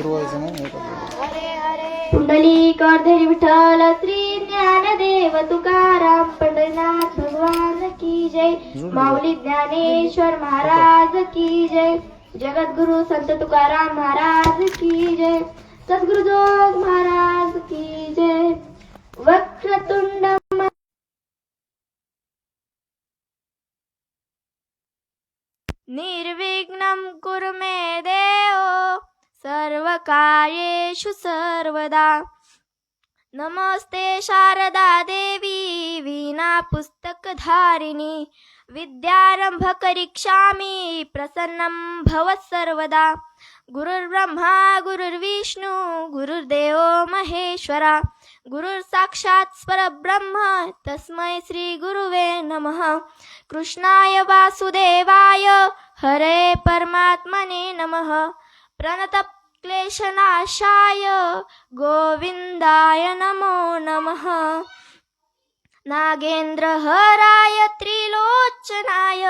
फिरवायचं नाही हरे हरे पुंडलिक अर्धरी विठ्ठल श्री ज्ञानदेव तुकाराम पंढरीनाथ भगवान की जय. माऊली ज्ञानेश्वर महाराज की जय. जगद्गुरु संत तुकाराम महाराज की जय. सद्गुरु जोग महाराज की जय. वक्रतुंड निर्विघ्नं कुरु मे देव सर्वकार्येषु सर्वदा. नमस्ते शारदा देवी वीणा पुस्तकधारिणी. विद्यारंभ करिष्यामि प्रसन्नं भव सर्वदा. गुरुर्ब्रह्मा गुरुर्विष्णू गुरुर्देवो महेश्वरा. गुरुर् साक्षात् परब्रह्म तस्मै श्री गुरुवे नमः. कृष्णाय वासुदेवाय हरे परमात्मने नमः. प्रणत क्लेशनाशाय गोविंदाय नमो नमः. नागेन्द्रहराय त्रिलोचनाय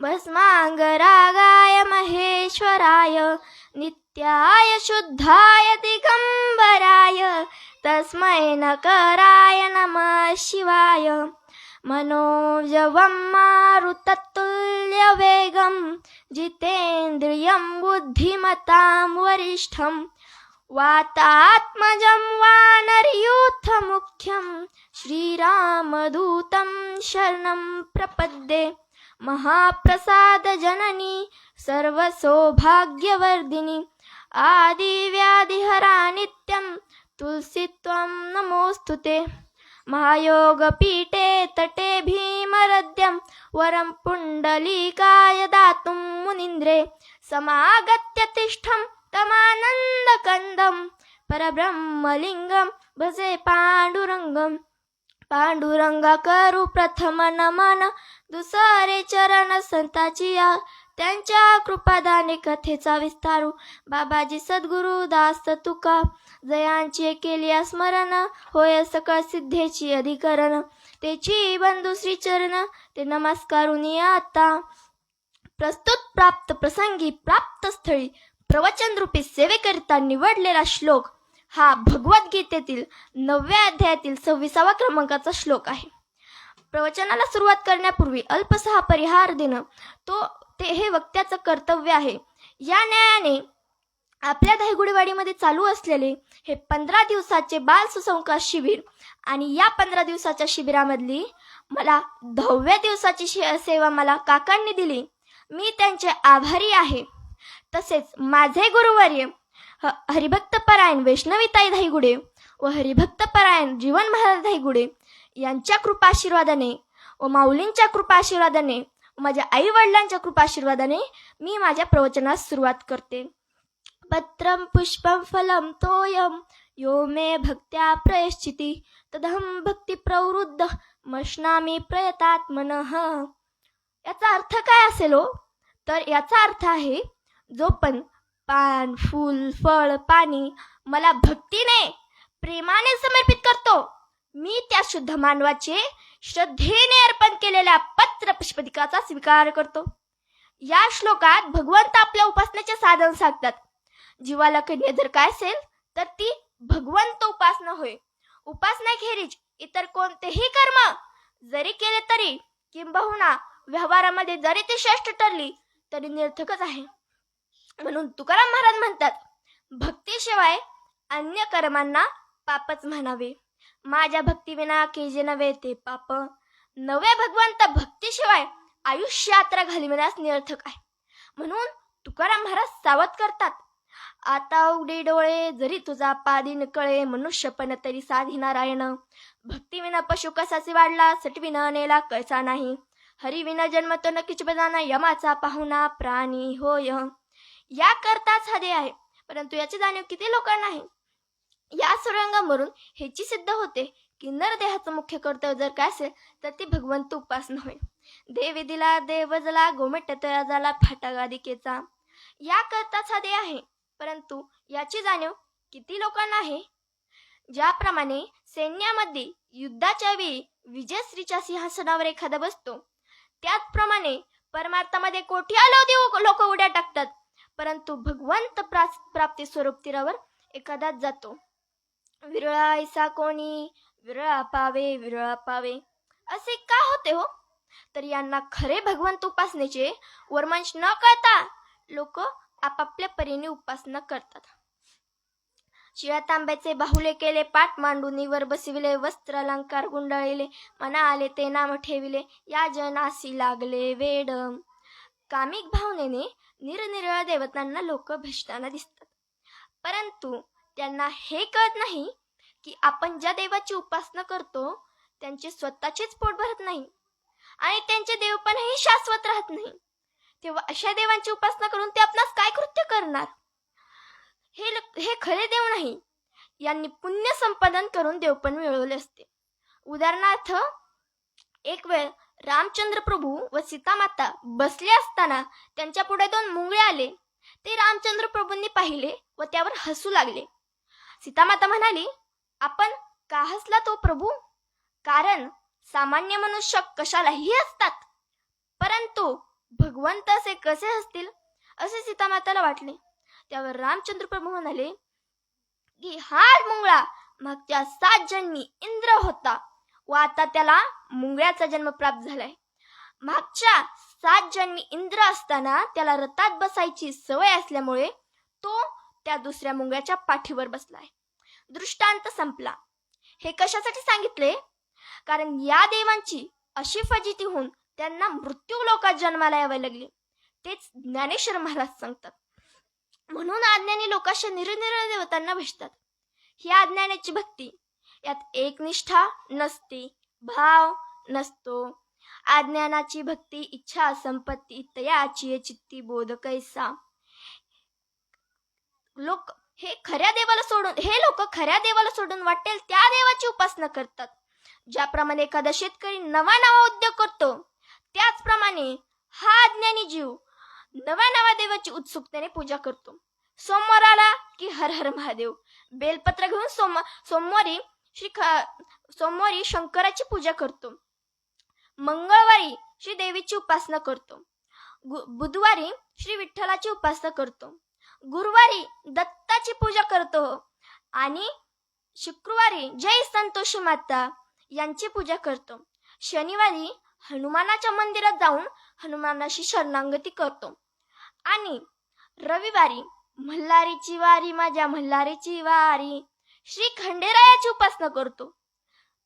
भस्मांगरागाय महेश्वराय. नित्याय शुद्धाय दिगंबराय तस्मै नकराय नमः शिवाय. मनोजवं मारुततुल्यवेगं जितेन्द्रियं बुद्धिमतां वरिष्ठं. वातात्मजं वानरयूथमुख्यं श्रीरामदूतं शरणं प्रपद्ये. महाप्रसादजननी सर्वसौभाग्यवर्धिनी. आदिव्याधिहरा नित्यं तुलसीत्वं नमोऽस्तुते. महायोगपीठे तटे भीमरद्यं वरं पुण्डलीकाय दातुं मुनीन्द्रे. समागत्य तिष्ठं तमानन्दकन्दं परब्रह्मलिङ्गं भजे पाण्डुरङ्गं. पांडुरंगा करू प्रथम नमन दुसरे चरण संताची या. त्यांच्या कृपादाने कथेचा विस्तारू. बाबाजी सद्गुरु दास तुका जयांची केली स्मरण. होय सकळ सिद्धेची अधिकरण. तेची बंधू श्री चरण ते नमस्कारून आता. प्रस्तुत प्राप्त प्रसंगी प्राप्त स्थळी प्रवचन रूपी सेवेकरिता निवडलेला श्लोक हा भगवद्गीतेतील 9व्या अध्यायातील 26व्या क्रमांकाचा श्लोक आहे. प्रवचनाला सुरुवात करण्यापूर्वी अल्पसा परिहार देणं हे वक्त्याचं कर्तव्य आहे. या न्यायाने आपल्या दहीगुडेवाडीमध्ये चालू असलेले हे 15 दिवसाचे बाल सुसंस्कार शिबिर आणि या 15 दिवसाच्या शिबिरामधली मला 10व्या दिवसाची सेवा मला काकांनी दिली. मी त्यांचे आभारी आहे. तसेच माझे गुरुवर्य हरिभक्तपरायण वैष्णवीताई धाईगुडे व हरिभक्तपरायण जीवन महाराज धाईगुडे यांच्या कृपाशीर्वादाने व माऊलींच्या कृपाशीर्वादाने व माझ्या आई वडिलांच्या कृपाशीर्वादाने मी माझ्या प्रवचनास सुरुवात करते. पत्रं पुष्पं फलं तोयं यो मे भक्त्या प्रयश्चिति तदहं भक्ती प्रवृद्ध मश्नामी प्रयतात्मनः. याचा अर्थ काय असेल हो? तर याचा अर्थ आहे जो पण पान फूल फळ पाणी मला भक्तीने प्रेमाने समर्पित करतो मी त्या शुद्ध मानवाचे श्रद्धेने अर्पण केलेल्या पत्र पुष्पदिकाचा स्वीकार करतो. या श्लोकात भगवंत आपल्या उपासनेचे साधन सांगतात. जीवाला कधी जर काय असेल तर ती भगवंत उपासना होय. उपासनेखेरीज इतर कोणतेही कर्म जरी केले तरी किंबहुना व्यवहारामध्ये जरी ती श्रेष्ठ ठरली तरी निर्थकच आहे. म्हणून तुकाराम महाराज म्हणतात, भक्तीशिवाय अन्य कर्मांना पापच म्हणावे. माझ्या भक्तीविना केजे नव्हे ते पाप. नवे भगवंत भक्तीशिवाय आयुष्य यात्रा घालविण्यास निर्थक आहे. म्हणून तुकाराम महाराज सावध करतात, आता उघडे डोळे जरी तुझा पादी नकळे मनुष्यपण तरी साधी नारायण. भक्तीविना पशु कसाचे वाढला सटविना नेला कैसा नाही. हरिविना जन्मतो नक्कीच बजाना यमाचा पाहुणा प्राणी होय. या करताच हा देह आहे, परंतु याची जाणीव किती लोकांना आहे. या सुरंगावरून ह्याची सिद्ध होते की नरदेहाचं मुख्य कर्तव्य जर काय असेल तर ती भगवंत उपासना होय. देवी दिला देव जला गोमट तया झाला फाटा गादिकेचा. या करताच हा देह आहे, परंतु याची जाणीव किती लोकांना आहे. ज्याप्रमाणे सैन्यामध्ये युद्धाच्या वेळी विजयश्रीच्या सिंहासनावर एखादा बसतो, त्याचप्रमाणे परमार्थामध्ये कोट्यावधी लोक उड्या टाकतात, परंतु भगवंत प्राप्ती स्वरूप तीरावर एखादाच जातो. विरळा ऐसा कोणी, विरळा पावे असे का होते हो? तर यांना खरे भगवंत उपासनेचे वरमांश न कळता लोक आपापल्या परीने उपासना करतात. शिळ्या तांब्याचे बाहुले केले, पाठ मांडून वर बसविले, वस्त्र अलंकार गुंडाळिले, मना आले ते नाम ठेविले, या जनासी लागले वेड. कामिक भावनेने निरनिराळ्या देवतांना लोक भेटताना दिसतात, परंतु त्यांना हे कळत नाही की आपण ज्या देवाची उपासना करतो त्यांचे स्वतःचेच पोट भरत नाही आणि त्यांचे देवपणही शाश्वत राहत नाही. तेव्हा अशा देवांची उपासना करून ते आपणास काय कृत्य करणार? हे खरे देव नाही. यांनी पुण्य संपादन करून देवपण मिळवले असते. उदाहरणार्थ, एक वेळ रामचंद्र प्रभू व सीतामाता बसले असताना त्यांच्या पुढे 2 मुंगळे आले. ते रामचंद्र प्रभूंनी पाहिले व त्यावर हसू लागले. सीतामाता म्हणाली, आपण का हसला तो प्रभू? कारण सामान्य मनुष्य कशालाही हसतात, परंतु भगवंत असे कसे हसतील असे सीतामाताला वाटले. त्यावर रामचंद्र प्रभू म्हणाले की हा मुंगळा मागच्या 7 जन्मी इंद्र होता व आता त्याला मुंगळ्याचा जन्म प्राप्त झालाय. मागच्या 7 जन्मी इंद्र असताना त्याला रथात बसायची सवय असल्यामुळे तो त्या दुसऱ्या मुंगळ्याच्या पाठीवर बसलाय. दृष्टांत संपला. हे कशासाठी सांगितले? कारण या देवांची अशी फजिती होऊन त्यांना मृत्यू लोकात जन्माला यावे लागले. तेच ज्ञानेश्वर महाराज सांगतात. म्हणून अज्ञानी लोकांशी निरनिराळ्या देवतांना भेटतात. ही अज्ञानाची भक्ती, यात एकनिष्ठा नसते, भाव नसतो. अज्ञानाची भक्ती इच्छा संपत्ती तयाची चित्ती बोध कैसा. लोक खऱ्या देवाला सोडून वाटेल त्या देवाची उपासना करतात. ज्याप्रमाणे एखादा शेतकरी नवा उद्योग करतो, त्याचप्रमाणे हा अज्ञानी जीव नव्या देवाची उत्सुकतेने पूजा करतो. सोमवार आला की हर हर महादेव, बेलपत्र घेऊन सोमवारी शंकराची पूजा करतो. मंगळवारी श्री देवीची उपासना करतो. बुधवारी श्री विठ्ठलाची उपासना करतो. गुरुवारी दत्ताची पूजा करतो आणि शुक्रवारी जय संतोषी माता यांची पूजा करतो. शनिवारी हनुमानाच्या मंदिरात जाऊन हनुमानाशी शरणागती करतो आणि रविवारी मल्हारीची वारी माझ्या मल्हारीची वारी श्री खंडेरायाची उपासना करतो.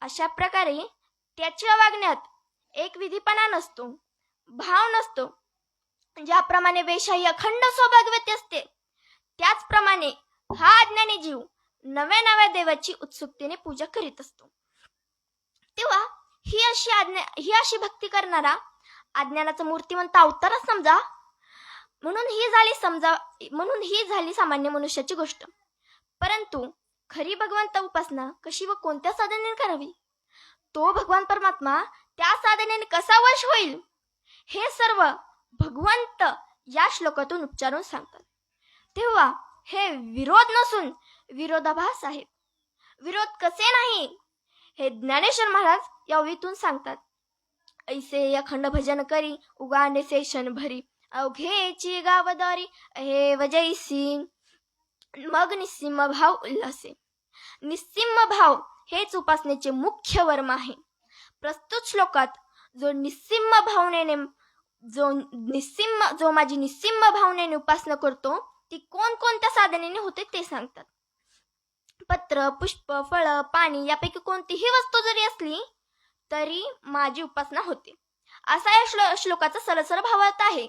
अशा प्रकारे त्याच्या वागण्यात एक विधीपणा नसतो, भाव नसतो. ज्याप्रमाणे वेशाही अखंड सौभाग्यवती असते, त्याचप्रमाणे हा अज्ञानी जीव नव्या देवाची उत्सुकतेने पूजा करीत असतो. तेव्हा ही अशी भक्ती करणारा अज्ञानाचा मूर्तिमंत अवतारच समजा. म्हणून ही झाली सामान्य मनुष्याची गोष्ट. परंतु खरी भगवंत उपासना कशी व कोणत्या साधनेने करावी, तो भगवान परमात्मा त्या साधनेने कसा वश होईल, हे सर्व भगवंत या श्लोकातून उच्चारून सांगतात. तेव्हा हे विरोध नसून विरोधाभास आहे. विरोध कसे नाही हे ज्ञानेश्वर महाराज या ओवीतून सांगतात. ऐसे अखंड भजन करी उगांडे सेशन भरी, अवघेची गावदारी हे वजैसी, मग निस्सिम भाव उल्हासे. निस्सिम भाव हेच उपासनेचे मुख्य वर्म आहे. प्रस्तुत श्लोकात जो माझी निस्सिम भावनेने उपासना करतो ती कोणत्या साधनेने होते ते सांगतात. पत्र, पुष्प, फळ, पाणी यापैकी कोणतीही वस्तू जरी असली तरी माझी उपासना होते, असा या श्लोकाचा सरळ भावार्थ आहे.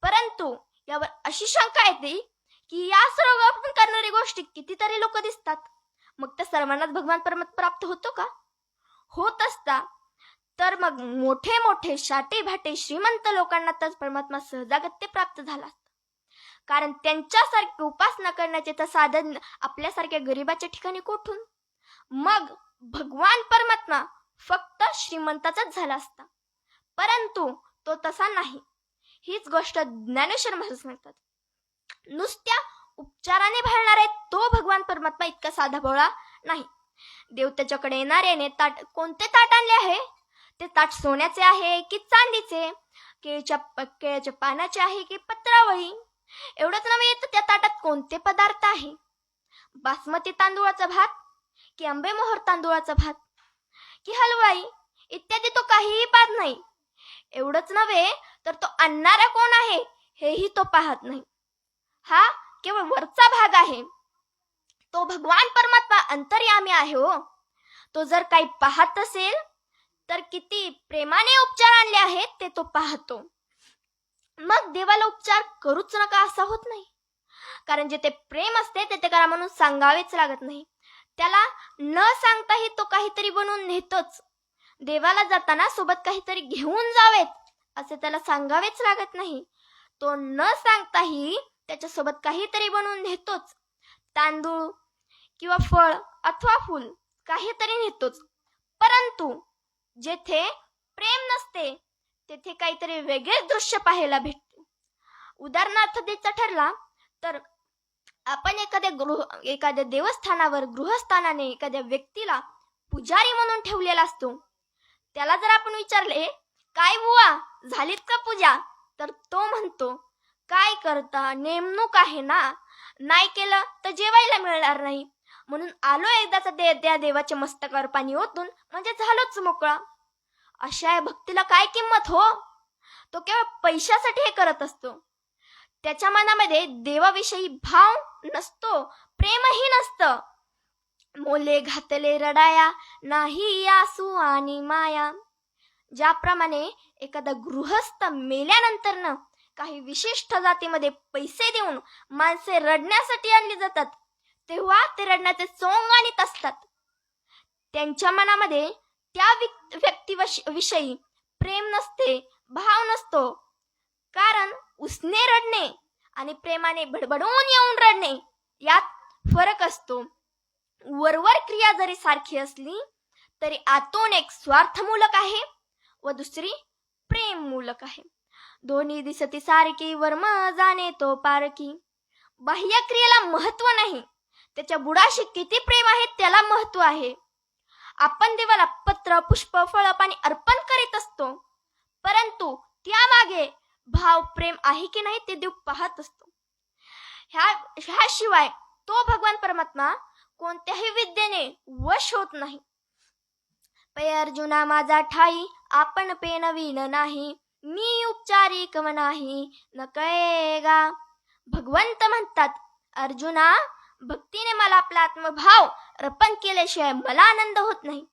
परंतु यावर अशी शंका येते की या सर्व आपण करणारी गोष्टी कितीतरी लोक दिसतात, मग त्या सर्वांनाच भगवान परमात्मा प्राप्त होतो का? होत असता तर मग मोठे शाटे भाटे श्रीमंत लोकांना तर परमात्मा सहजागत्य प्राप्त झाला असता. कारण त्यांच्यासारखे उपासना करण्याचे तर साधन आपल्यासारख्या गरीबाच्या ठिकाणी कुठून? मग भगवान परमात्मा फक्त श्रीमंताचाच झाला असता, परंतु तो तसा नाही. हीच गोष्ट ज्ञानेश्वर महाराज सांगतात. नुसत्या उपचाराने भाळणारे तो भगवान परमात्मा इतका साधा भोळा नाही. देव त्याच्याकडे येणाऱ्याने कोणते ताट आणले आहे? ते ताट सोन्याचे आहे की चांदीचे? केळच्या पानाचे आहे की पत्रावळी? एवढंच नव्हे तर त्या ताटात कोणते पदार्थ आहे? बासमती तांदूळाचा भात की आंबेमोहोर तांदूळाचा भात की हलवाई इत्यादी तो काहीही पाहत नाही. एवढंच नव्हे तर तो आणणारा कोण आहे हेही तो पाहत नाही. हा केवळ वरचा भाग आहे. तो भगवान परमात्मा अंतर्यामी आहे हो. तो जर काही पाहत असेल तर किती प्रेमाने उपचार आणले आहेत ते तो पाहतो. मग देवाला उपचार करूच नका असा होत नाही. कारण जे ते प्रेम असते ते करा म्हणून सांगावेच लागत नाही. त्याला न सांगताही तो काहीतरी बनवून नेतोच. देवाला जाताना सोबत काहीतरी घेऊन जावेत असे त्याला सांगावेच लागत नाही. तो न सांगताही त्याच्यासोबत काहीतरी बनवून नेतोच. तांदूळ किंवा फळ अथवा फूल काहीतरी नेतोच. परंतु जेथे प्रेम नसते तेथे काहीतरी वेगळेच दृश्य पाहायला भेटते. उदाहरणार्थ द्यायचा ठरला तर आपण एखाद्या देवस्थानावर गृहस्थानाने एखाद्या व्यक्तीला पुजारी म्हणून ठेवलेला असतो. त्याला जर आपण विचारले, काय बुवा झालीत का पूजा, तर तो म्हणतो, काय करता, नेमणूक आहे ना, नाही केलं तर जेवायला मिळणार नाही, म्हणून आलो एकदाचा त्या देवाच्या मस्तकावर पाणी ओतून म्हणजे झालोच मोकळा. अशा भक्तीला काय किंमत हो. तो केवळ पैशासाठी हे करत असतो. त्याच्या मनामध्ये देवाविषयी भाव नसतो, प्रेमही नसतं. मोले घातले रडाया नाही आसू आणि माया. ज्याप्रमाणे एखादा गृहस्थ मेल्यानंतर काही विशिष्ट जातीमध्ये पैसे देऊन माणसे रडण्यासाठी आणली जातात, तेव्हा ते रडण्याचे सोंग आणीत असतात. त्यांच्या मनामध्ये त्या व्यक्तीविषयी प्रेम नसते, भाव नसतो. कारण उसने रडणे आणि प्रेमाने बडबडून येऊन रडणे यात फरक असतो. वरवर क्रिया जरी सारखी असली तरी आतून एक स्वार्थमूलक आहे व दुसरी प्रेममूलक आहे. दोन्ही दिसती सारखी वर्म जाणे तो पारखी. बाह्य क्रियेला महत्व नाही, त्याच्या बुडाशी किती प्रेम आहे त्याला महत्व आहे. आपण देवाला पत्र, पुष्प, फळ, पाणी अर्पण करीत असतो, परंतु त्यामागे भाव, प्रेम आहे की नाही ते देव पाहत असतो. ह्याशिवाय तो भगवान परमात्मा कोणत्याही विद्येने वश होत नाही. पै अर्जुना माझा ठाई आपण पे नवीन नाही, मी उपचारी कव नाही न कळेगा. भगवंत म्हणतात, अर्जुना भक्तीने मला आपला आत्मभाव अर्पण केल्याशिवाय मला आनंद होत नाही.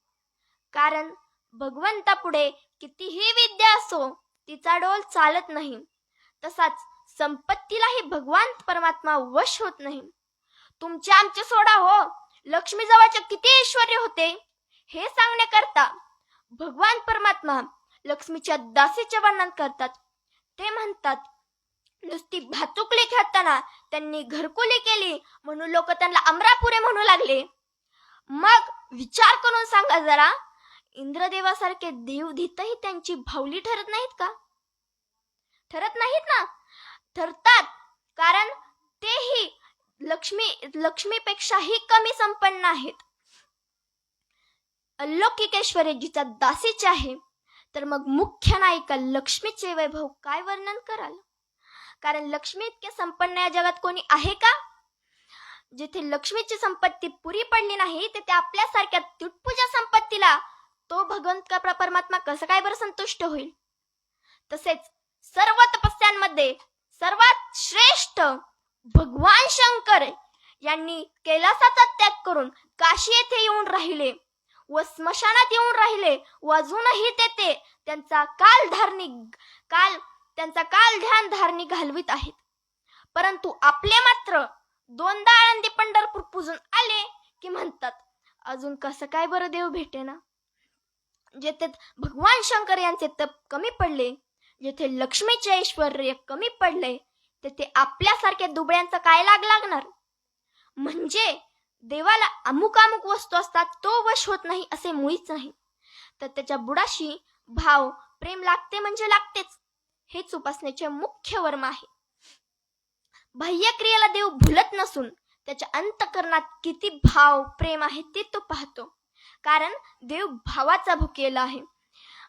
कारण भगवंतापुढे कितीही विद्या असो तिचा डोल चालत नाही. तसाच संपत्तीलाही भगवान परमात्मा वश होत नाही. तुमचे आमचे सोडा हो, लक्ष्मी जवळचे किती ऐश्वर्य होते हे सांगण्याकरता भगवान परमात्मा लक्ष्मीच्या दासीचे वर्णन करतात. ते म्हणतात, नुसती भातुकली खेळताना त्यांनी घरकुली केली म्हणून लोक त्यांना अमरापुरे म्हणू लागले. मग विचार करून सांगा जरा, इंद्रदेवासारखे देवधीतही त्यांची भावली ठरत नाहीत का? ठरत नाहीत ना. ठरतात, कारण तेही लक्ष्मीपेक्षाही कमी संपन्न आहेत. अलौकिकेश्वरी जिचा दासीचे आहे, तर मग मुख्य नायिका लक्ष्मीचे वैभव काय वर्णन कराल. कारण लक्ष्मी इतके संपन्न या जगात कोणी आहे का? जिथे लक्ष्मीची संपत्ती पुरी पडली नाही तिथे आपल्यासारख्या तुटपुंज्या संपत्तीला तो भगवंत परमात्मा कसं काय बरं संतुष्ट होईल. तसेच सर्व तपस्यांमध्ये सर्वात श्रेष्ठ भगवान शंकर यांनी कैलासाचा त्याग करून काशी येथे येऊन राहिले व स्मशानात येऊन राहिले व अजूनही तेथे त्यांचा काल ध्यान धारणी घालवित आहेत. परंतु आपले मात्र दोनदा आळंदी पंढरपूर पूजून आले की म्हणतात, अजून कसं काय बरं देव भेटेना. जेथे भगवान शंकर यांचे तप कमी पडले, जेथे लक्ष्मीचे ऐश्वर्य कमी पडले, तेथे आपल्यासारख्या दुबळ्यांचा काय लागणार. म्हणजे देवाला अमुक वस्तू असतात तो वश होत नाही असे मुळीच नाही. तर त्याच्या बुडाशी भाव, प्रेम लागते म्हणजे लागतेच. हेच उपासनेचे मुख्य वर्म आहे. बाह्य क्रियेला देव भुलत नसून त्याच्या अंतःकरणात किती भाव, प्रेम आहे ते तो पाहतो. कारण देव भावाचा भुकेला आहे.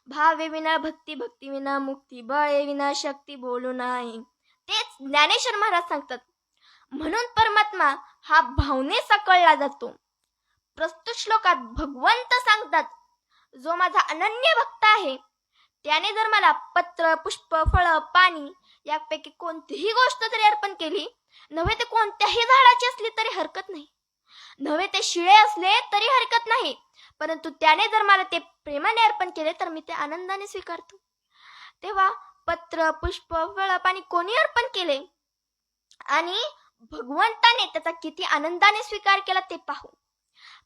भावे विना भक्ती, भक्ती विना मुक्ती, बळे विना शक्ती बोलू नाही. तेच ज्ञानेश्वर महाराज सांगतात. म्हणून परमात्मा हा भावनेचा कळला जातो. प्रस्तुत श्लोकात भगवंत सांगतात, जो माझा अनन्य भक्त आहे त्याने जर मला पत्र, पुष्प, फळ, पाणी यापैकी कोणतीही गोष्ट जरी अर्पण केली, नव्हे ते कोणत्याही झाडाची असली तरी हरकत नाही, नव्हे ते शिळे असले तरी हरकत नाही, परंतु त्याने जर मला ते प्रेमाने अर्पण केले तर मी ते आनंदाने स्वीकारतो. तेव्हा पत्र, पुष्प, फळ, पाणी कोणी अर्पण केले आणि भगवंताने त्याचा किती आनंदाने स्वीकार केला ते पाहू.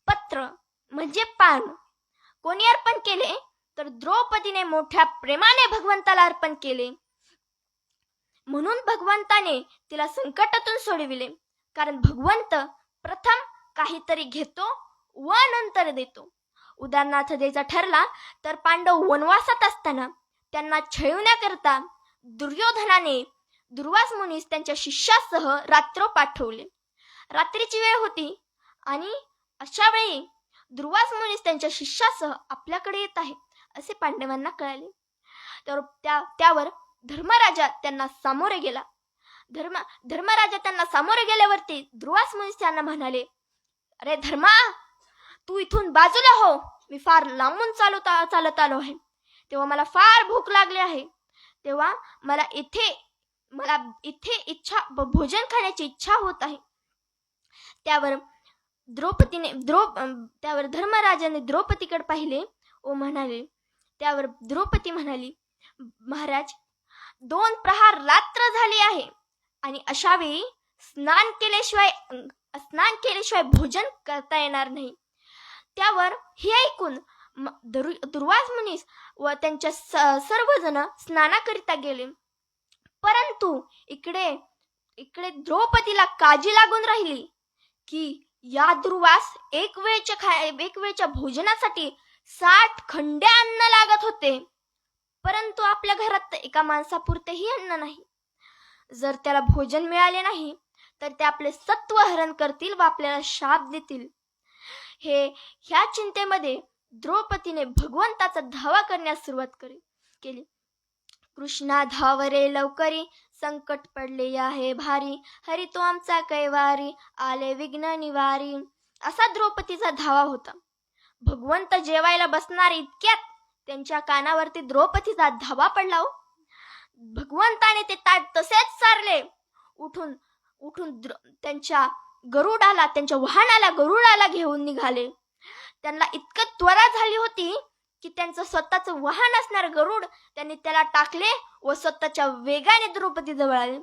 पत्र म्हणजे पान कोणी अर्पण केले तर द्रौपदीने मोठ्या प्रेमाने भगवंताला अर्पण केले. म्हणून भगवंताने तिला संकटातून सोडविले. कारण भगवंत प्रथम काहीतरी घेतो व नंतर देतो. उदाहरणार्थ द्यायचा ठरला तर पांडव वनवासात असताना त्यांना छळवण्याकरता दुर्योधनाने दुर्वास मुनीस त्यांच्या शिष्यासह रात्र पाठवले. रात्रीची वेळ होती आणि अशा वेळी दुर्वास मुनीस त्यांच्या शिष्यासह आपल्याकडे येत आहे असे पांडवांना कळाले. तर त्यावर धर्मराजा त्यांना सामोरे गेला. धर्मराजा त्यांना सामोरे गेल्यावरती दुर्वास मुनीस त्यांना म्हणाले, अरे धर्मा, तू इथून बाजूला हो, मी फार लांबून चालत आलो आहे. तेव्हा मला फार भूक लागली आहे. तेव्हा मला इथे भोजन खाण्याची इच्छा होत आहे. त्यावर धर्मराजाने द्रौपदीकडे पाहिले व म्हणाले. त्यावर द्रौपदी म्हणाली, महाराज, 2 प्रहार रात्र झाली आहे आणि अशा वेळी स्नान केल्याशिवाय भोजन करता येणार नाही. त्यावर हे ऐकून दुर्वास मुनीस व त्यांच्या सर्वजण स्नानाकरिता गेले. परंतु इकडे द्रौपदीला काळजी लागून राहिली की या दुर्वास एक वेळच्या भोजनासाठी 60 खंडे अन्न लागत होते, परंतु आपल्या घरात एका माणसापुरतेही अन्न नाही. जर त्याला भोजन मिळाले नाही तर ते आपले सत्व हरण करतील व आपल्याला शाप देतील. ह्या चिंतेमध्ये द्रौपदीने भगवंताचा धावा करण्यास सुरुवात केली. कृष्णा धावरे लवकरी, संकट पडले आहे भारी, हरी तो आमचा कैवारी, आले विघ्न निवारी, असा द्रौपदीचा धावा होता. भगवंत जेवायला बसणार इतक्यात त्यांच्या कानावरती द्रौपदीचा धावा पडला. भगवंताने ते ताट तसेच सारले. उठून त्यांच्या त्यांच्या वाहनाला गरुडाला घेऊन निघाले. त्यांना इतकं त्वरा झाली होती की त्यांचं स्वतःचं वाहन असणार गरुड त्यांनी त्याला टाकले व स्वतःच्या वेगाने द्रौपदी जवळ आले.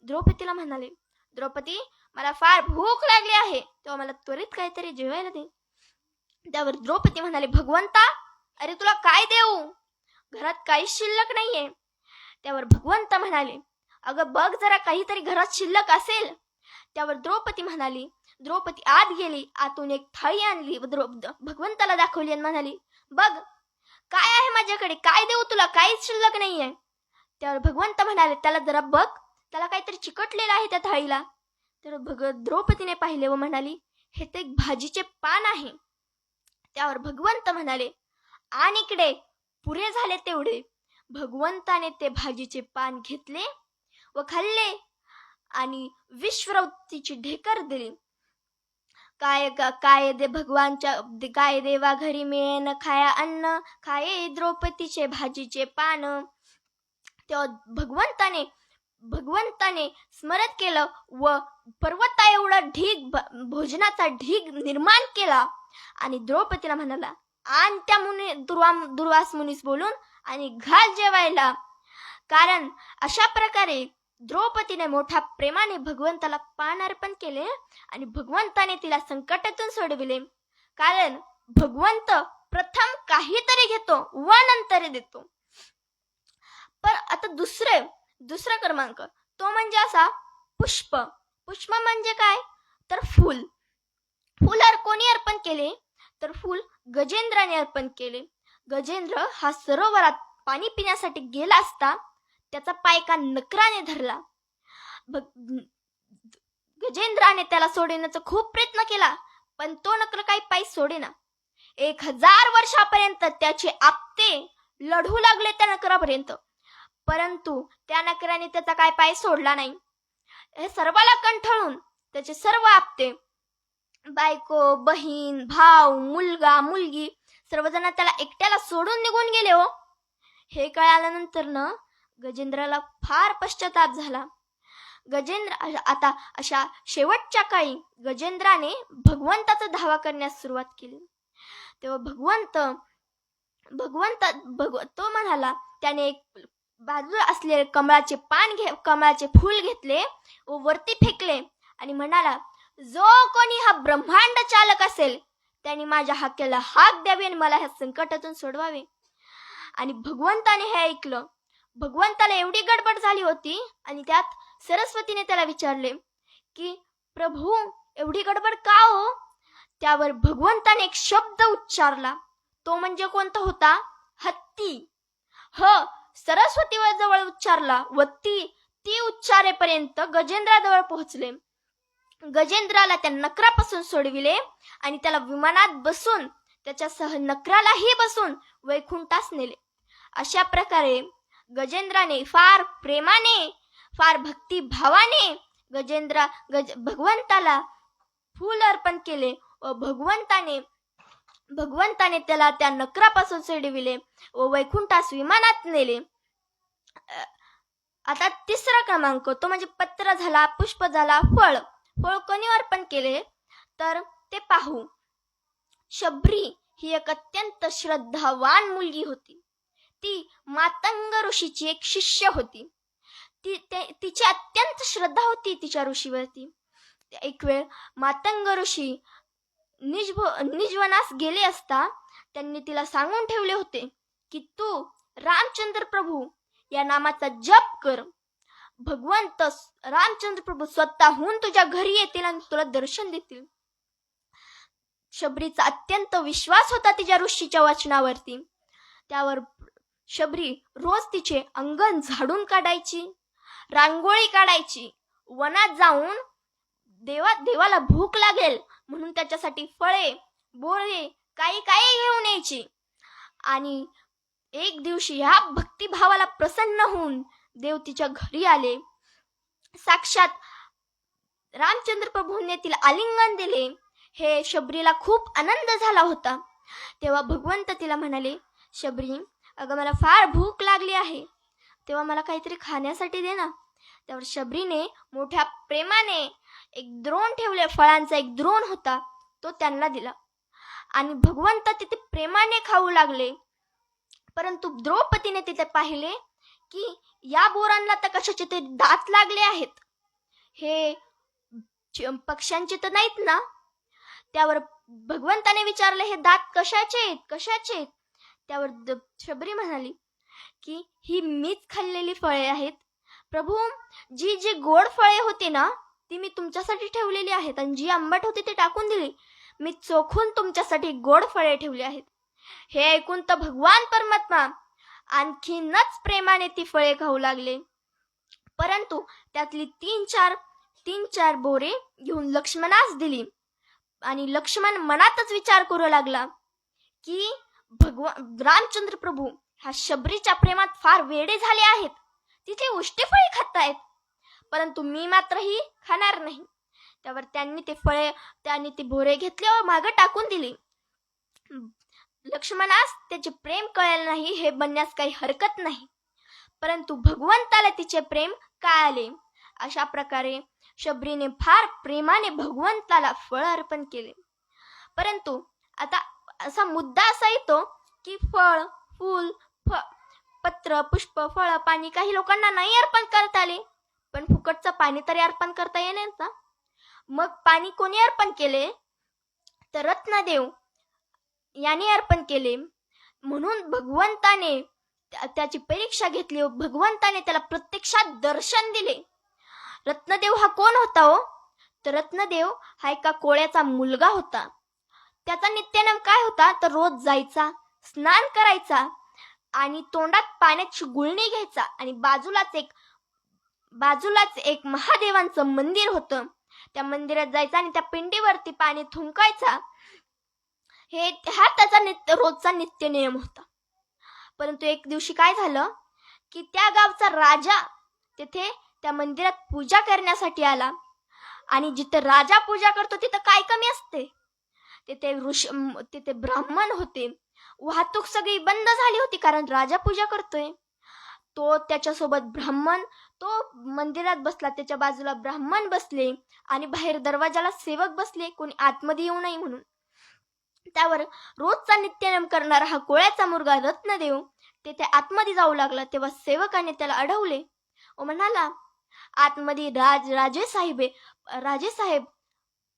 द्रौपदीला म्हणाले, द्रौपदी, मला फार भूक लागली आहे, तेव्हा मला त्वरित काहीतरी जेवायला दे. त्यावर द्रौपदी म्हणाले, भगवंता, अरे तुला काय देऊ, घरात काही शिल्लक नाहीये. त्यावर भगवंत म्हणाले, अगं बघ जरा काहीतरी घरात शिल्लक असेल. त्यावर द्रौपदी म्हणाली. द्रौपदी आत गेली, आतून एक थाळी आणली व भगवंताला दाखवली आणि म्हणाली, बघ काय आहे माझ्याकडे, काय देऊ तुला, काहीच शिल्लक नाहीये. त्यावर भगवंत म्हणाले, त्याला जरा बघ, त्याला काहीतरी चिकटलेलं आहे त्या थाळीला. तर द्रौपदीने पाहिले व म्हणाली, हे ते भाजीचे पान आहे. त्यावर भगवंत म्हणाले, आणि इकडे पुरे झाले तेवढे. भगवंताने ते भाजीचे पान घेतले व खाल्ले आणि विश्ववृत्तीची ढेकर दिली. काय देवा घरी मिळेन खाया अन्न, खाये द्रौपदीचे भाजीचे पान. तेव्हा भगवंताने स्मरण केलं व पर्वता एवढा भोजनाचा ढीग निर्माण केला आणि द्रौपदीला म्हणाला, आण त्या दुर्वास मुनीस बोलून आणि घाल जेवायला. कारण अशा प्रकारे द्रौपदीने मोठ्या प्रेमाने भगवंताला पान अर्पण केले आणि भगवंताने तिला संकटातून सोडविले. कारण भगवंत प्रथम काहीतरी घेतो व नंतर देतो. पण आता दुसरा क्रमांक तो म्हणजे असा पुष्प. पुष्प म्हणजे काय तर फूल. कोणी अर्पण केले तर फूल गजेंद्राने अर्पण केले. गजेंद्र हा सरोवरात पाणी पिण्यासाठी गेला असता त्याचा पाय एका नकराने धरला. गजेंद्राने त्याला सोडण्याचा खूप प्रयत्न केला, पण तो नकर काही पाय सोडेना. 1000 वर्षापर्यंत त्याचे आपटे लढू लागले त्या नकरापर्यंत, परंतु त्या नकराने त्याचा काय पाय सोडला नाही. हे सर्वाला कंटाळून त्याचे सर्व आपते, बायको, बहीण, भाऊ, मुलगा, मुलगी सर्वजण त्याला एकट्याला सोडून निघून गेले हो. हे कळाल्यानंतर गजेंद्राला फार पश्चाताप झाला. गजेंद्र आता अशा शेवटच्या काळी गजेंद्राने भगवंताचा धावा करण्यास सुरुवात केली. तेव्हा तो म्हणाला, त्याने एक बाजूला असलेले कमळाचे फूल घेतले व वरती फेकले आणि म्हणाला, जो कोणी हा ब्रह्मांड चालक असेल त्यांनी माझ्या हाकेला हाक द्यावी आणि मला ह्या संकटातून सोडवावे. आणि भगवंताने हे ऐकलं. भगवंताला एवढी गडबड झाली होती आणि त्यात सरस्वतीने त्याला विचारले की प्रभू एवढी गडबड का हो. त्यावर भगवंताने एक शब्द उच्चारला, तो म्हणजे कोणता होता? हत्ती. सरस्वती जवळ उच्चारला व ती उच्चारेपर्यंत गजेंद्राजवळ पोहोचले. गजेंद्राला त्या नकरापासून सोडविले आणि त्याला विमानात बसून त्याच्यासह नकरालाही बसून वैकुंठास नेले. अशा प्रकारे गजेंद्राने फार प्रेमाने, फार भक्तिभावाने भगवंताला फूल अर्पण केले व भगवंताने त्याला त्या नकरापासून सोडविले व वैकुंठास विमानात नेले. आता तिसरा क्रमांक तो म्हणजे पत्र झाला, पुष्प झाला, फळ कोणी अर्पण केले तर ते पाहू. शबरी ही एक अत्यंत श्रद्धावान मुलगी होती. ती मातंग ऋषीची एक शिष्य होती. तिची अत्यंत श्रद्धा होती तिच्या ऋषीवरती. एक वेळ मातंग ऋषी निजवनास गेले असता त्यांनी तिला सांगून ठेवले होते की तू रामचंद्र प्रभू या नामाचा जप कर. भगवंत रामचंद्र प्रभू स्वतःहून तुझ्या घरी येतील आणि तुला दर्शन देतील. शबरीचा अत्यंत विश्वास होता तिच्या ऋषीच्या वचनावरती. त्यावर शबरी रोज तिचे अंगण झाडून काढायची, रांगोळी काढायची, वनात जाऊन देवाला भूक लागेल म्हणून त्याच्यासाठी फळे, बोळे काही घेऊन यायची. आणि एक दिवशी ह्या भक्तिभावाला प्रसन्न होऊन देव तिच्या घरी आले. साक्षात रामचंद्र प्रभूंनी तिला आलिंगन दिले. हे शबरीला खूप आनंद झाला होता. तेव्हा भगवंत तिला म्हणाले, शबरी अगं मला फार भूक लागली आहे, तेव्हा मला काहीतरी खाण्यासाठी दे ना. त्यावर शबरीने मोठ्या प्रेमाने एक द्रोण ठेवले, फळांचा एक द्रोण होता, तो त्यांना दिला आणि भगवंत तिथे प्रेमाने खाऊ लागले. परंतु द्रौपदीने तिथे पाहिले की या बोरांना तर कशाचे ते दात लागले आहेत, हे पक्ष्यांचे तर नाहीत ना. त्यावर भगवंताने विचारले, हे दात कशाचे? त्यावर शबरी म्हणाली की ही मीच खाल्लेली फळे आहेत प्रभू. जी गोड फळे होती ना ती मी तुमच्यासाठी ठेवलेली आहेत आणि जी आंबट होती ती टाकून दिली. मी चोखून तुमच्यासाठी गोड फळे ठेवली आहेत. हे ऐकून तर भगवान परमात्मा आणखीनच प्रेमाने ती फळे खाऊ लागले. परंतु त्यातली तीन चार बोरे घेऊन लक्ष्मणास दिली आणि लक्ष्मण मनातच विचार करू लागला की रामचंद्र प्रभू ह्या शबरीच्या प्रेमात फार वेडे झाले आहेत. तिचे उष्टी फळे खातायत, परंतु मी मात्र ही खाणार नाही. त्यावर त्यांनी ते बोरे घेतले व मागे टाकून दिले. लक्ष्मणास त्याचे प्रेम कळले नाही हे बनण्यास काही हरकत नाही, परंतु भगवंताला तिचे प्रेम कळाले. अशा प्रकारे शबरीने फार प्रेमाने भगवंताला फळ अर्पण केले. परंतु आता असा मुद्दा असा येतो की फळ, फूल, पत्र, पुष्प, फळ, पाणी काही लोकांना नाही अर्पण करता आले, पण फुकटचं पाणी तरी अर्पण करता येणार ना. मग पाणी कोणी अर्पण केले तर रत्नदेव याने अर्पण केले. म्हणून भगवंताने त्याची परीक्षा घेतली व भगवंताने त्याला प्रत्यक्षात दर्शन दिले. रत्नदेव हा कोण होता हो तर रत्नदेव हा एका कोळ्याचा मुलगा होता. त्याचा नित्यनेम काय होता तर रोज जायचा, स्नान करायचा आणि तोंडात पाण्याची गुळणी घ्यायचा आणि बाजूलाच एक महादेवांचं मंदिर होतं. त्या मंदिरात जायचा आणि त्या पिंडीवरती पाणी थुंकायचा. हा त्याचा रोजचा नित्य नियम होता. परंतु एक दिवशी काय झालं की त्या गावचा राजा तेथे त्या मंदिरात पूजा करण्यासाठी आला. आणि जिथे राजा पूजा करतो तिथं काय कमी असते? तिथे ब्राह्मण होते. वाहतूक सगळी बंद झाली होती कारण राजा पूजा करतोय. तो त्याच्यासोबत ब्राह्मण तो मंदिरात बसला, त्याच्या बाजूला ब्राह्मण बसले आणि बाहेर दरवाजाला सेवक बसले, कोणी आतमध्ये येऊ नये म्हणून. त्यावर रोजचा नित्यनेम करणारा हा कोळ्याचा मुलगा रत्नदेव तेथे आतमध्ये जाऊ लागला. तेव्हा सेवकाने त्याला अडवले व म्हणाला, आतमध्ये राजे साहेब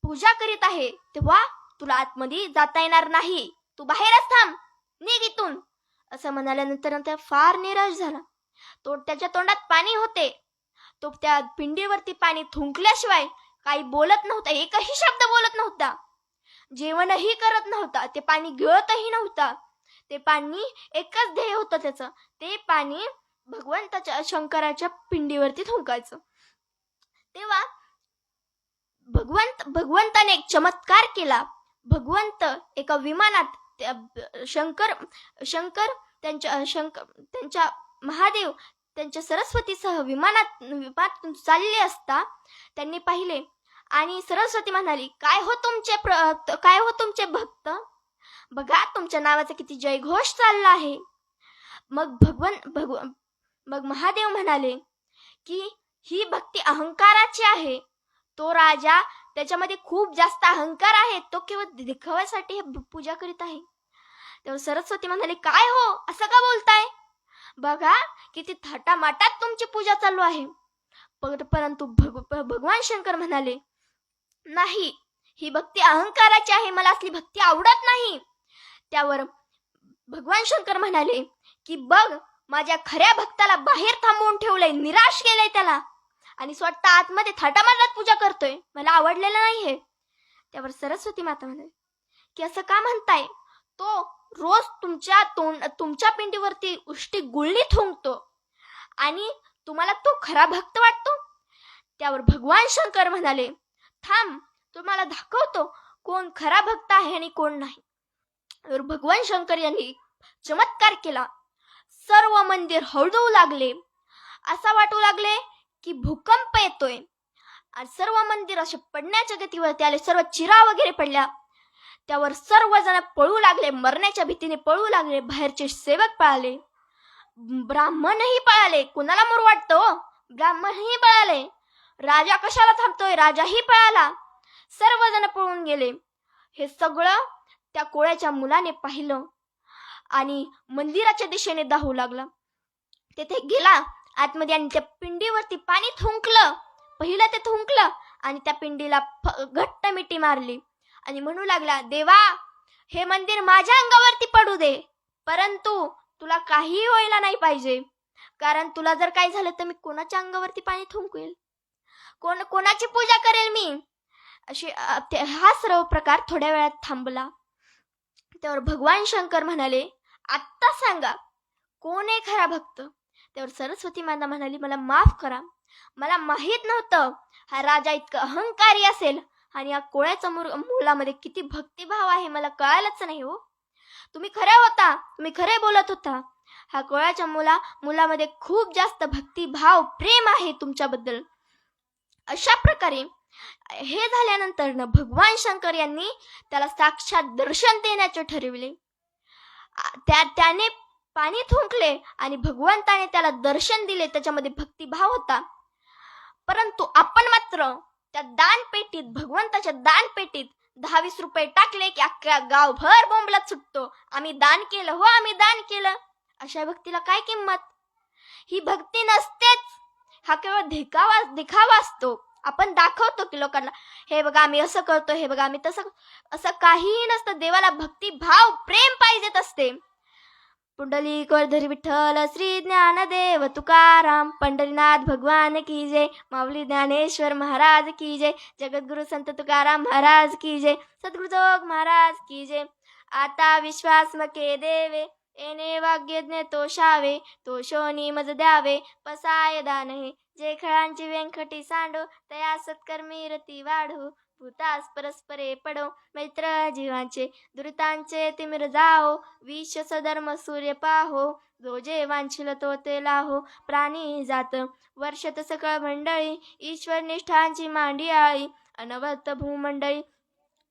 पूजा करीत आहे, तेव्हा तुला आतमध्ये जाता येणार नाही, तू बाहेरच थांब, निघ इथून, असं म्हणाल्यानंतर त्या फार निराश झाला. त्याच्या तोंडात पाणी होते. तो त्या पिंडीवरती पाणी थुंकल्याशिवाय काही बोलत नव्हता, एकही शब्द बोलत नव्हता, जेवणही करत नव्हता, ते पाणी गिळतही नव्हता. ते पाणी एकच ध्येय होतं त्याचं, ते पाणी भगवंताच्या शंकराच्या पिंडीवरती थुंकायचं. तेव्हा भगवंताने एक चमत्कार केला. भगवंत एका विमानात त्यांच्या महादेव त्यांच्या सरस्वतीसह विमानातून चालले असता त्यांनी पाहिले आणि सरस्वती म्हणाली, काय हो तुमचे भक्त, बघा तुमच्या नावाचा किती जयघोष चालला आहे. मग महादेव म्हणाले की ही भक्ती अहंकाराची आहे. तो राजा, त्याच्यामध्ये खूप जास्त अहंकार आहे, तो केवळ दिखाव्यासाठी पूजा करीत आहे. तेव्हा सरस्वती म्हणाले, काय हो असं का बोलताय, बघा किती थाटामाटात तुमची पूजा चालू आहे. परंतु भगवान शंकर म्हणाले, नाही, ही भक्ती अहंकाराची आहे, मला असली भक्ती आवडत नाही. त्यावर भगवान शंकर म्हणाले की बघ, माझ्या खऱ्या भक्ताला बाहेर थांबवून ठेवलंय, निराश केलंय त्याला, आणि स्वतः आतमध्ये थाटामाटात पूजा करतोय, मला आवडलेलं नाहीये. त्यावर सरस्वती माता म्हणाली की असं का म्हणताय, तो रोज तुमच्या पिंडीवरती उष्टी गुळणी थुंकतो आणि तुम्हाला तो खरा भक्त वाटतो. त्यावर भगवान शंकर म्हणाले, थांब, तुम्हाला दाखवतो कोण खरा भक्त आहे आणि कोण नाही. तर भगवान शंकर यांनी चमत्कार केला. सर्व मंदिर हळदू लागले, असा वाटू लागले की भूकंप येतोय, आणि सर्व मंदिर असे पडण्याच्या गतीवरती आले, सर्व चिरा वगैरे पडल्या. त्यावर सर्वजण पळू लागले, मरण्याच्या भीतीने पळू लागले. बाहेरचे सेवक पळाले, ब्राह्मणही पळाले, कुणाला मोर वाटतो, ब्राह्मणही पळाले. राजा कशाला थांबतोय, राजाही पळाला, सर्वजण पळून गेले. हे सगळं त्या कोळ्याच्या मुलाने पाहिलं आणि मंदिराच्या दिशेने धावू लागला. तेथे गेला आतमध्ये आणि त्या पिंडीवरती पाणी थुंकलं. पहिलं ते थुंकलं आणि त्या पिंडीला घट्ट मिठी मारली आणि म्हणू लागला, देवा, हे मंदिर माझ्या अंगावरती पडू दे, परंतु तुला काही व्हायला नाही पाहिजे, कारण तुला जर काही झालं तर मी कोणाच्या अंगावरती पाणी थुंकवेल, कोणाची पूजा करेल मी. अशी हा सर्व प्रकार थोड्या वेळात थांबला. त्यावर भगवान शंकर म्हणाले, आत्ता सांगा कोण आहे खरा भक्त. त्यावर सरस्वती माता म्हणाली, मला माफ करा, मला माहित नव्हतं हा राजा इतका अहंकारी असेल आणि या कोळ्याच्या मुलामध्ये किती भक्तिभाव आहे, मला कळालंच नाही हो. तुम्ही खरे बोलत होता. हा कोळ्याच्या मुलामध्ये खूप जास्त भक्तिभाव, प्रेम आहे तुमच्याबद्दल. अशा प्रकारे हे झाल्यानंतर भगवान शंकर यांनी त्याला साक्षात दर्शन देण्याचे ठरविले. त्याने पाणी थुंकले आणि भगवंताने त्याला दर्शन दिले, त्याच्यामध्ये भक्तिभाव होता. परंतु आपण मात्र त्या दानपेटीत, भगवंताच्या दानपेटीत 10-20 रुपये टाकले की अख्ख्या गावभर बोंबलत सुटतो, आम्ही दान केलं, हो आम्ही दान केलं. अशा भक्तीला काय किंमत? ही भक्ती नसतेच, हा केवळ दिखावा असतो. आपण दाखवतो की लोकांना, हे बघा आम्ही असं करतो, हे बघा आम्ही तसं, असं काहीही नसतं. देवाला भक्ती, भाव, प्रेम पाहिजेत असते. पुंडलिक वरधरी विठ्ठल श्री ज्ञानदेव तुकाराम, पंढरीनाथ भगवान की जय, माऊली ज्ञानेश्वर महाराज की जय, जगद्गुरु संत तुकाराम महाराज की जय, सद्गुरु जोग महाराज की जय. आता विश्वास मके देवे, येणे वाग्यज्ञ तोषावे, तोषोनी मज द्यावे, पसाय दान हे, जे खळांची व्यंकटी सांडो, तया सत्कर्मी रती वाढो, भूतास परस्परे पडो मैत्र जीवांचे दुरितांचे तिमिर जाओ विश्व सधर्म सूर्य पाहो जो जे वांछिल तो ते लाहो प्राणी जात वर्षत सकळ मंडळी ईश्वर निष्ठांची मांडी आळी अनवत भूमंडळी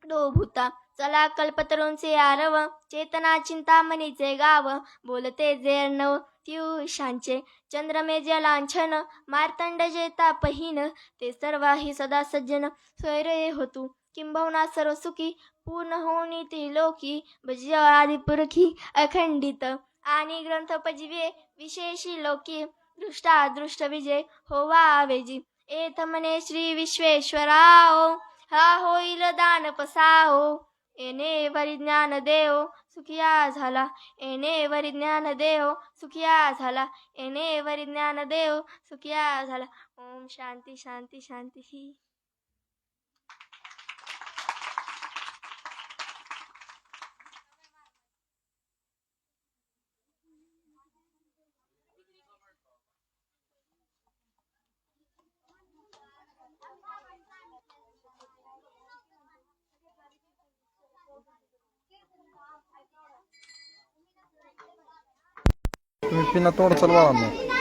दो भूता चला कल्पतरूंचे आरव चेतना चिंतामणीचे गाव बोलते जे अर्णव त्युषांचे चंद्रमे लांछन मार्तंड जेता पहिन ते सर्वाही सदा सज्जन स्वैरे होतू किंबहुना सर्व सुखी पूर्ण होऊनी त्रिलोकी भज आदिपुरखी अखंडित आणि ग्रंथ पजिवे विशेषी लोकी दृष्टा दृष्ट विजय होवा वेजी एथ म्हणे श्री विश्वेश्वराओ हा होईल दान पसाओ येणे वरिज्ञान देव सुखिया झाला येणे वरिज्ञान देव सुखिया झाला येणे वरिज्ञान देव सुखिया झाला. ओम शांती शांती शांती ही. तुम्ही पिना तोड चलवा